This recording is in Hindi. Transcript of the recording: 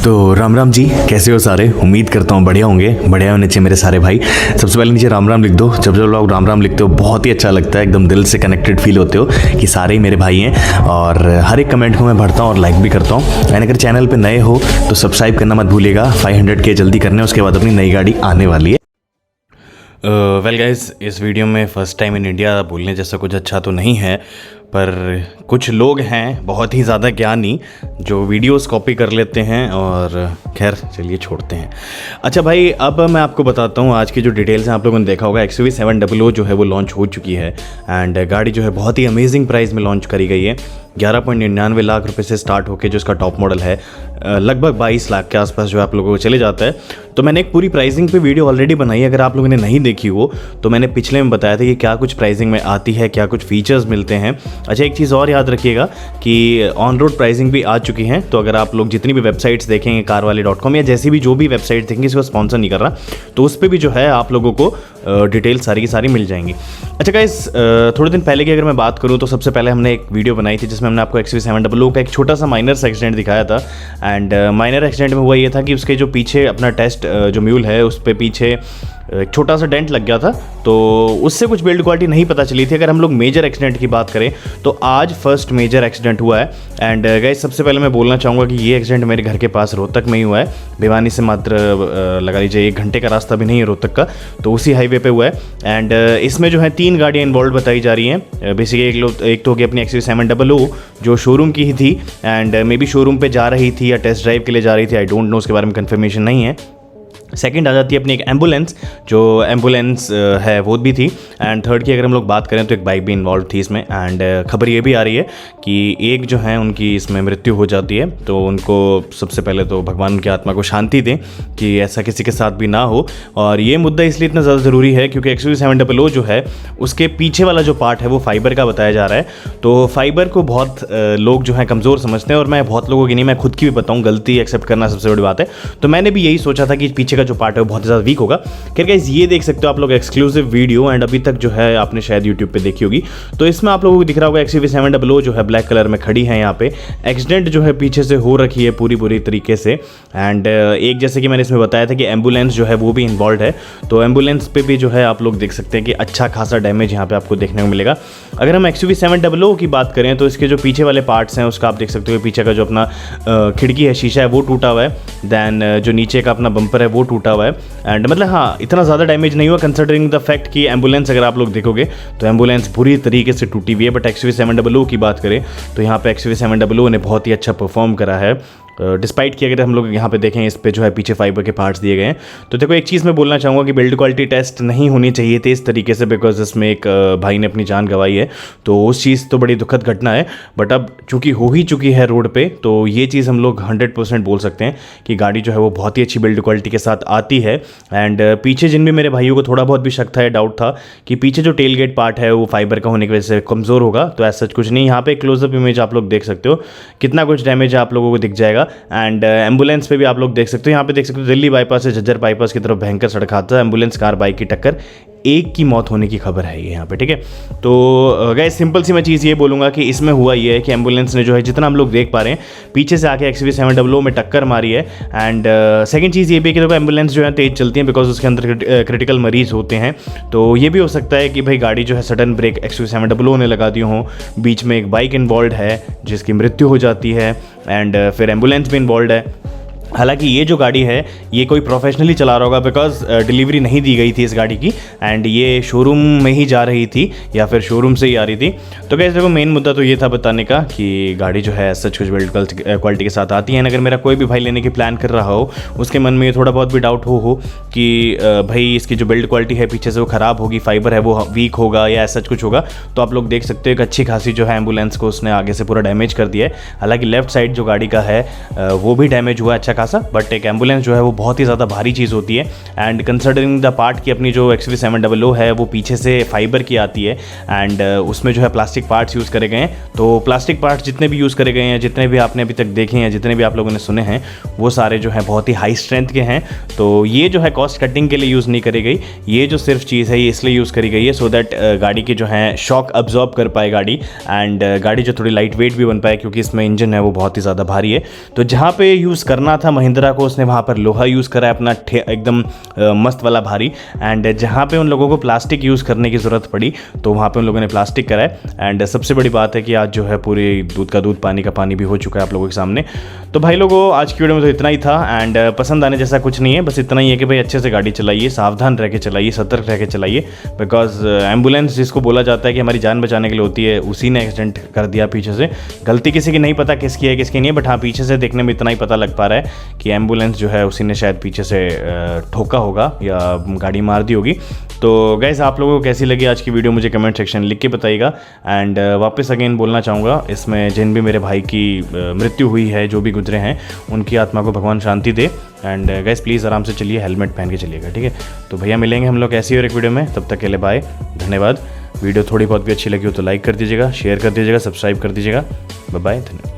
तो राम राम जी, कैसे हो सारे। उम्मीद करता हूँ बढ़िया होंगे, बढ़िया होने चाहिए मेरे सारे भाई। सबसे पहले नीचे राम राम लिख दो। जब जब लोग राम राम लिखते हो बहुत ही अच्छा लगता है, एकदम दिल से कनेक्टेड फील होते हो कि सारे ही मेरे भाई हैं। और हर एक कमेंट को मैं पढ़ता हूँ और लाइक भी करता हूँ। एंड अगर चैनल पर नए हो तो सब्सक्राइब करना मत भूलिएगा। 500K जल्दी करने, उसके बाद अपनी नई गाड़ी आने वाली है। वेल गाइस, इस वीडियो में फ़र्स्ट टाइम इन इंडिया बोलने जैसा कुछ अच्छा तो नहीं है, पर कुछ लोग हैं बहुत ही ज़्यादा ज्ञानी जो वीडियोस कॉपी कर लेते हैं। और खैर चलिए छोड़ते हैं। अच्छा भाई, अब मैं आपको बताता हूँ आज की जो डिटेल्स हैं। आप लोगों ने देखा होगा XUV700 जो है वो लॉन्च हो चुकी है। एंड गाड़ी जो है बहुत ही अमेजिंग प्राइस में लॉन्च करी गई है। 11.99 लाख रुपए से स्टार्ट होकर जो इसका टॉप मॉडल है लगभग 22 लाख के आसपास जो आप लोगों को चले जाता है। तो मैंने एक पूरी प्राइसिंग पे वीडियो ऑलरेडी बनाई है, अगर आप लोगों ने नहीं देखी हो तो मैंने पिछले में बताया था कि क्या कुछ प्राइसिंग में आती है, क्या कुछ फीचर्स मिलते हैं। अच्छा, एक चीज़ और याद रखिएगा कि ऑन रोड प्राइसिंग भी आ चुकी है। तो अगर आप लोग जितनी भी वेबसाइट्स देखेंगे carwale.com या जैसी भी जो भी वेबसाइट देखेंगे, इसको स्पॉन्सर नहीं कर रहा, तो उस पर भी जो है आप लोगों को डिटेल सारी की सारी मिल जाएंगी। अच्छा गाइस, थोड़े दिन पहले की अगर मैं बात करूँ तो सबसे पहले हमने एक वीडियो बनाई थी जिसमें हमने आपको XUV700 का एक छोटा सा माइनर सा एक्सीडेंट दिखाया था। एंड माइनर एक्सीडेंट में हुआ ये था कि उसके जो पीछे अपना टेस्ट जो म्यूल है उस पर पीछे एक छोटा सा डेंट लग गया था, तो उससे कुछ बिल्ड क्वालिटी नहीं पता चली थी। अगर हम लोग मेजर एक्सीडेंट की बात करें तो आज फर्स्ट मेजर एक्सीडेंट हुआ है। एंड गाइस, सबसे पहले मैं बोलना चाहूँगा कि ये एक्सीडेंट मेरे घर के पास रोहतक में ही हुआ है। भिवानी से मात्र लगा लीजिए 1 घंटे का रास्ता भी नहीं है रोहतक का, तो उसी हाईवे पे हुआ है। एंड इसमें जो है 3 गाड़ियाँ इन्वॉल्व बताई जा रही हैं। बेसिकली एक तो हो गई अपनी XUV700 जो शोरूम की ही थी, एंड मे बी शोरूम पे जा रही थी या टेस्ट ड्राइव के लिए जा रही थी, आई डोंट नो, उसके बारे में कंफर्मेशन नहीं है। सेकंड आ जाती है अपनी एक एम्बुलेंस, जो एम्बुलेंस है वो भी थी। एंड थर्ड की अगर हम लोग बात करें तो एक बाइक भी इन्वॉल्व थी इसमें। एंड खबर ये भी आ रही है कि एक जो है उनकी इसमें मृत्यु हो जाती है। तो उनको सबसे पहले तो भगवान उनकी आत्मा को शांति दें कि ऐसा किसी के साथ भी ना हो। और ये मुद्दा इसलिए इतना ज़्यादा ज़रूरी है क्योंकि XUV700 जो है उसके पीछे वाला जो पार्ट है वो फाइबर का बताया जा रहा है। तो फाइबर को बहुत लोग जो है कमज़ोर समझते हैं, और मैं बहुत लोगों की नहीं, मैं खुद की भी बताऊँ, गलती एक्सेप्ट करना सबसे बड़ी बात है। तो मैंने भी यही सोचा था कि पीछे जो पार्ट है वो बहुत ज़्यादा वीक होगा। खैर गाइस, ये देख सकते हो आप लोग एक्सक्लूसिव वीडियो, एंड अभी तक जो है आपने शायद यूट्यूब पे देखी होगी। तो इसमें आप लोगों को दिख रहा होगा XUV700 जो है ब्लैक कलर में खड़ी है यहाँ पे। एक्सीडेंट जो है पीछे से हो रखी है पूरी तरीके से। एंड एक जैसे कि मैंने इसमें बताया था कि एम्बुलेंस जो है वो भी इन्वॉल्व है, तो एम्बुलेंस पे भी जो है आप लोग देख सकते हैं कि अच्छा खासा डैमेज यहाँ पे आपको देखने को मिलेगा। अगर हम XUV700 की बात करें तो इसके जो पीछे वाले पार्ट्स हैं उसका आप देख सकते हो, पीछे का जो अपना खिड़की है, शीशा है, वो टूटा हुआ है। दैन जो नीचे का अपना बम्पर है वो टूटा हुआ है। एंड मतलब हाँ, इतना ज़्यादा डैमेज नहीं हुआ कंसिडरिंग द फैक्ट कि एम्बुलेंस अगर आप लोग देखोगे तो एम्बुलेंस पूरी तरीके से टूटी हुई है। बट XUV700 की बात करें तो यहाँ पे XUV700 ने बहुत ही अच्छा परफॉर्म करा है। डिस्पाइट कि अगर हम लोग यहाँ पे देखें इस पे जो है पीछे फाइबर के पार्ट्स दिए गए हैं। तो देखो, एक चीज़ मैं बोलना चाहूँगा कि बिल्ड क्वालिटी टेस्ट नहीं होनी चाहिए थे इस तरीके से, बिकॉज इसमें एक भाई ने अपनी जान गंवाई है, तो उस चीज़ तो बड़ी दुखद घटना है। बट अब चूंकि हो ही चुकी है रोड पे, तो ये चीज़ हम लोग 100% बोल सकते हैं कि गाड़ी जो है वो बहुत ही अच्छी बिल्ड क्वालिटी के साथ आती है। एंड पीछे जिन भी मेरे भाइयों को थोड़ा बहुत भी शक था या डाउट था कि पीछे जो टेल गेट पार्ट है वो फाइबर का होने की वजह से कमज़ोर होगा, तो ऐसा कुछ नहीं। यहाँ पे क्लोजअप इमेज आप लोग देख सकते हो कितना कुछ डैमेज है, आप लोगों को दिख जाएगा। एंड एम्बुलेंस पे भी आप लोग देख सकते हो, यहाँ पे देख सकते हो दिल्ली बाईपास से झज्जर बाईपास की तरफ भयंकर सड़क हादसा, एम्बुलेंस कार बाइक की टक्कर, एक की मौत होने की खबर है ये यहाँ पे, ठीक है। तो गाइस, सिंपल सी मैं चीज़ ये बोलूँगा कि इसमें हुआ ये है कि एम्बुलेंस ने जो है, जितना हम लोग देख पा रहे हैं, पीछे से आके XUV700 में टक्कर मारी है। एंड सेकंड चीज़ ये भी है कि देखो एम्बुलेंस जो है तेज़ चलती है बिकॉज उसके अंदर क्रिटिकल मरीज होते हैं। तो ये भी हो सकता है कि भाई गाड़ी जो है सडन ब्रेक XUV700 ने लगा दी हो, बीच में एक बाइक इन्वॉल्व है जिसकी मृत्यु हो जाती है, एंड फिर एम्बुलेंस भी इन्वॉल्व है। हालांकि ये जो गाड़ी है ये कोई प्रोफेशनली चला रहा होगा बिकॉज डिलीवरी नहीं दी गई थी इस गाड़ी की, एंड ये शोरूम में ही जा रही थी या फिर शोरूम से ही आ रही थी। तो गाइस देखो, मेन मुद्दा तो ये था बताने का कि गाड़ी जो है सच कुछ बिल्ड क्वालिटी के साथ आती है। अगर मेरा कोई भी भाई लेने की प्लान कर रहा हो, उसके मन में ये थोड़ा बहुत भी डाउट हो कि भाई इसकी जो बिल्ड क्वालिटी है पीछे से वो ख़राब होगी, फाइबर है वो वीक होगा या ऐसा कुछ होगा, तो आप लोग देख सकते हो एक अच्छी खासी जो है एम्बुलेंस को उसने आगे से पूरा डैमेज कर दिया है। हालांकि लेफ्ट साइड जो गाड़ी का है वो भी डैमेज हुआ अच्छा खासा, बट एक एम्बुलेंस जो है वो बहुत ही ज़्यादा भारी चीज़ होती है। एंड कंसिडरिंग द पार्ट की अपनी जो XUV700 है वो पीछे से फाइबर की आती है, एंड उसमें जो है प्लास्टिक पार्ट्स यूज़ करे गए हैं। तो प्लास्टिक पार्ट्स जितने भी यूज़ करे गए हैं, जितने भी आपने अभी तक देखे हैं, जितने भी आप लोगों ने सुने हैं, वो सारे जो है बहुत ही हाई स्ट्रेंथ के हैं। तो ये जो है कॉस्ट कटिंग के लिए यूज़ नहीं करी गई, ये जो सिर्फ चीज़ है ये इसलिए यूज़ करी गई है सो दैट गाड़ी की जो है शॉक अब्जॉर्ब कर पाए गाड़ी, एंड गाड़ी जो थोड़ी लाइट वेट भी बन पाए, क्योंकि इसमें इंजन है वो बहुत ही ज़्यादा भारी है। तो जहाँ पे यूज़ करना था महिंद्रा को उसने वहाँ पर लोहा यूज़ करा है अपना एकदम मस्त वाला भारी। एंड जहाँ पे उन लोगों को प्लास्टिक यूज़ करने की ज़रूरत पड़ी तो वहाँ पे उन लोगों ने प्लास्टिक करा है। एंड सबसे बड़ी बात है कि आज जो है पूरी दूध का दूध पानी का पानी भी हो चुका है आप लोगों के सामने। तो भाई लोगों आज की वीडियो में तो इतना ही था। एंड पसंद आने जैसा कुछ नहीं है, बस इतना ही है कि भाई अच्छे से गाड़ी चलाइए, सावधान रह के चलाइए, सतर्क रह के चलाइए। बिकॉज एम्बुलेंस जिसको बोला जाता है कि हमारी जान बचाने के लिए होती है, उसी ने एक्सीडेंट कर दिया पीछे से। गलती किसी की नहीं पता किसकी है किसकी नहीं है, बट हाँ पीछे से देखने में इतना ही पता लग पा रहा है कि एम्बुलेंस जो है उसी ने शायद पीछे से ठोका होगा या गाड़ी मार दी होगी। तो गाइस आप लोगों को कैसी लगी आज की वीडियो मुझे कमेंट सेक्शन लिख के बताइएगा। एंड वापस अगेन बोलना चाहूँगा, इसमें जिन भी मेरे भाई की मृत्यु हुई है, जो भी गुजरे हैं, उनकी आत्मा को भगवान शांति दे। एंड गाइस प्लीज़ आराम से चलिए, हेलमेट पहन के चलिएगा, ठीक है। तो भैया मिलेंगे हम लोग ऐसी और एक वीडियो में, तब तक के लिए बाय, धन्यवाद। वीडियो थोड़ी बहुत भी अच्छी लगी हो तो लाइक कर दीजिएगा, शेयर कर दीजिएगा, सब्सक्राइब कर दीजिएगा। बाय बाय, धन्यवाद।